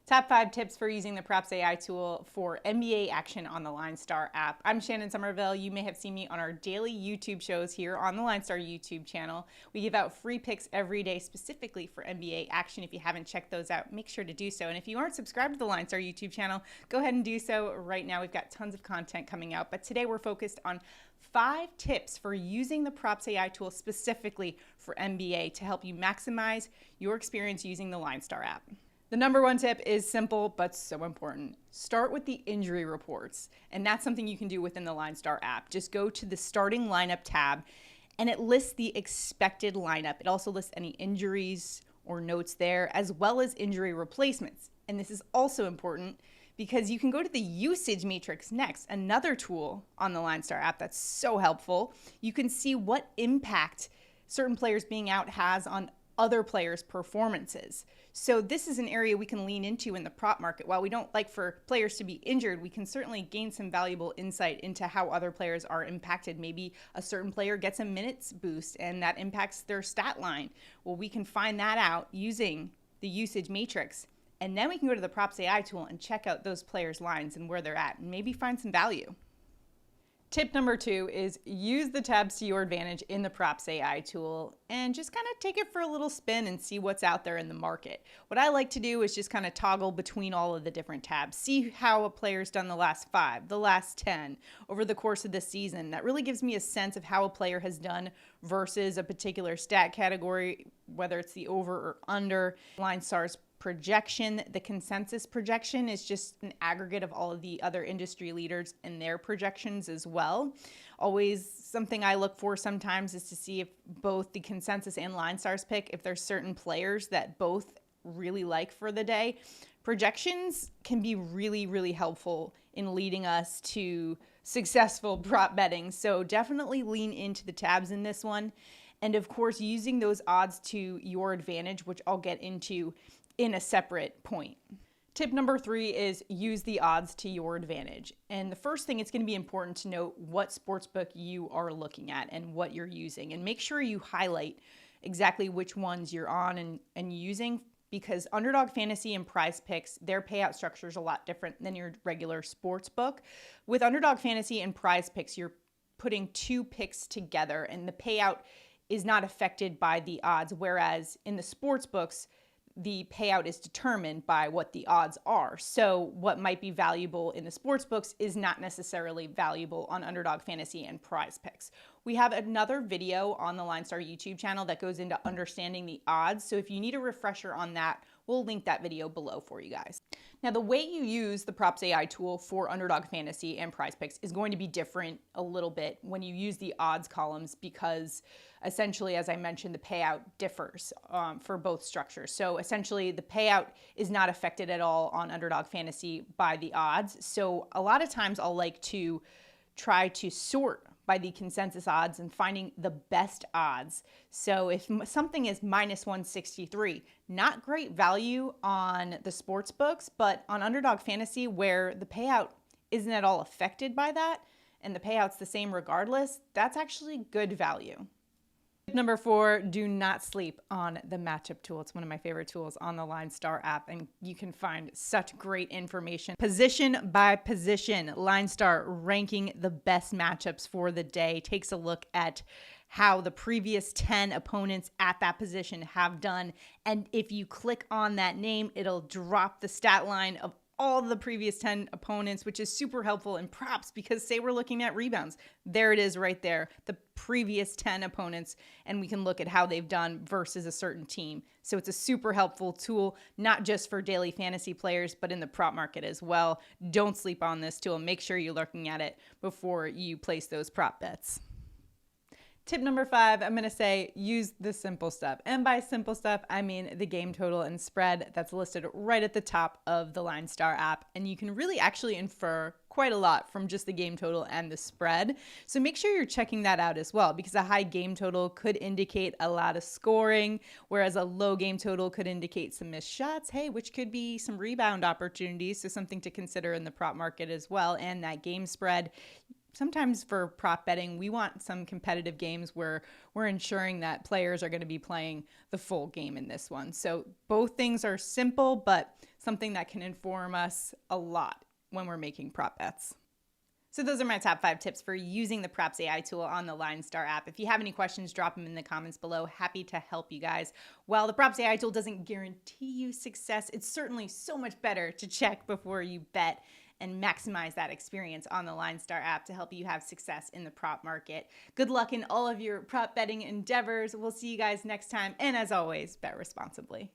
Top 5 tips for using the Props AI tool for NBA action on the LineStar app. I'm Shannon Somerville. You may have seen me on our daily YouTube shows here on the LineStar YouTube channel. We give out free picks every day specifically for NBA action. If you haven't checked those out, make sure to do so. And if you aren't subscribed to the LineStar YouTube channel, go ahead and do so right now. We've got tons of content coming out. But today we're focused on 5 tips for using the Props AI tool specifically for NBA to help you maximize your experience using the LineStar app. The number 1 tip is simple, but so important. Start with the injury reports, and that's something you can do within the LineStar app. Just go to the starting lineup tab, and it lists the expected lineup. It also lists any injuries or notes there, as well as injury replacements. And this is also important because you can go to the usage matrix next, another tool on the LineStar app that's so helpful. You can see what impact certain players being out has on other players' performances. So this is an area we can lean into in the prop market. While we don't like for players to be injured, we can certainly gain some valuable insight into how other players are impacted. Maybe a certain player gets a minutes boost and that impacts their stat line. Well, we can find that out using the usage matrix. And then we can go to the Props AI tool and check out those players' lines and where they're at and maybe find some value. Tip number 2 is use the tabs to your advantage in the Props AI tool and just kind of take it for a little spin and see what's out there in the market. What I like to do is just kind of toggle between all of the different tabs, see how a player's done the last 5, the last 10 over the course of the season. That really gives me a sense of how a player has done versus a particular stat category, whether it's the over or under. LineStar's projection, the consensus projection, is just an aggregate of all of the other industry leaders and their projections as well. Always something I look for sometimes is to see if both the consensus and LineStar's pick, if there's certain players that both really like for the day. Projections can be really, really helpful in leading us to successful prop betting. So definitely lean into the tabs in this one. And of course, using those odds to your advantage, which I'll get into in a separate point. Tip number 3 is use the odds to your advantage. And the first thing, it's going to be important to note what sportsbook you are looking at and what you're using. And make sure you highlight exactly which ones you're on and using, because Underdog Fantasy and Prize Picks, their payout structure is a lot different than your regular sports book. With Underdog Fantasy and Prize Picks, you're putting 2 picks together and the payout is not affected by the odds, whereas in the sports books, the payout is determined by what the odds are. So what might be valuable in the sports books is not necessarily valuable on Underdog Fantasy and Prize Picks. We have another video on the LineStar YouTube channel that goes into understanding the odds. So if you need a refresher on that, we'll link that video below for you guys. Now, the way you use the Props AI tool for Underdog Fantasy and Prize Picks is going to be different a little bit when you use the odds columns, because essentially, as I mentioned, the payout differs for both structures. So essentially, the payout is not affected at all on Underdog Fantasy by the odds. So a lot of times I'll like to try to sort by the consensus odds and finding the best odds. So if something is minus 163, not great value on the sports books, but on Underdog Fantasy, where the payout isn't at all affected by that and the payout's the same regardless, that's actually good value. Tip number 4, do not sleep on the matchup tool. It's one of my favorite tools on the LineStar app, and you can find such great information. Position by position, LineStar ranking the best matchups for the day, takes a look at how the previous 10 opponents at that position have done. And if you click on that name, it'll drop the stat line of all the previous 10 opponents, which is super helpful in props, because say we're looking at rebounds. There it is right there, the previous 10 opponents, and we can look at how they've done versus a certain team. So it's a super helpful tool, not just for daily fantasy players, but in the prop market as well. Don't sleep on this tool. Make sure you're looking at it before you place those prop bets. Tip number 5, I'm going to say use the simple stuff. And by simple stuff, I mean the game total and spread that's listed right at the top of the LineStar app. And you can really actually infer quite a lot from just the game total and the spread. So make sure you're checking that out as well, because a high game total could indicate a lot of scoring, whereas a low game total could indicate some missed shots, hey, which could be some rebound opportunities. So something to consider in the prop market as well. And that game spread, sometimes for prop betting, we want some competitive games where we're ensuring that players are going to be playing the full game in this one. So both things are simple, but something that can inform us a lot when we're making prop bets. So those are my top 5 tips for using the Props AI tool on the LineStar app. If you have any questions, drop them in the comments below. Happy to help you guys. While the Props AI tool doesn't guarantee you success, it's certainly so much better to check before you bet and maximize that experience on the LineStar app to help you have success in the prop market. Good luck in all of your prop betting endeavors. We'll see you guys next time. And as always, bet responsibly.